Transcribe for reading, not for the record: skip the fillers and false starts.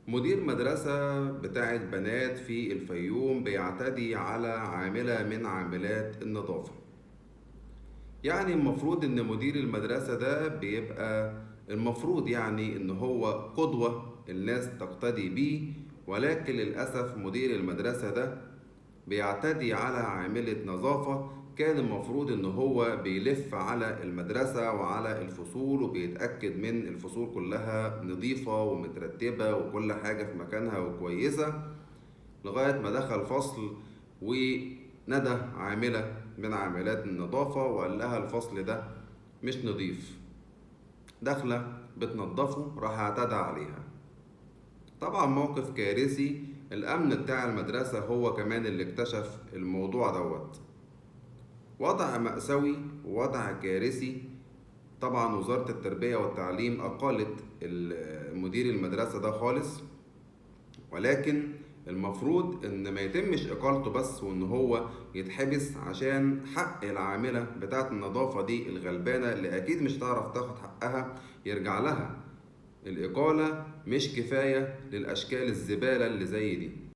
مدير مدرسة بتاعت بنات في الفيوم بيعتدي على عاملة من عاملات النظافة. يعني المفروض ان مدير المدرسة ده بيبقى المفروض ان هو قدوة الناس تقتدي بيه، ولكن للأسف مدير المدرسة ده بيعتدي على عاملة نظافة. كان المفروض ان هو بيلف على المدرسة وعلى الفصول وبيتأكد من الفصول كلها نظيفة ومترتبة وكل حاجة في مكانها وكويسة، لغاية ما دخل فصل وندى عاملة من عاملات النظافة وقال لها الفصل ده مش نظيف. داخلة بتنضفه راح اعتدى عليها. طبعا موقف كارثي. الأمن بتاع المدرسة هو كمان اللي اكتشف الموضوع دوت. وضع مأساوي ووضع كارثي. طبعا وزارة التربية والتعليم أقالت مدير المدرسة ده خالص، ولكن المفروض ان ما يتمش اقالته بس وان هو يتحبس عشان حق العاملة بتاعت النظافة دي الغلبانة اللي اكيد مش هتعرف تاخد حقها يرجع لها. الإقالة مش كفاية للأشكال الزبالة اللي زي دي.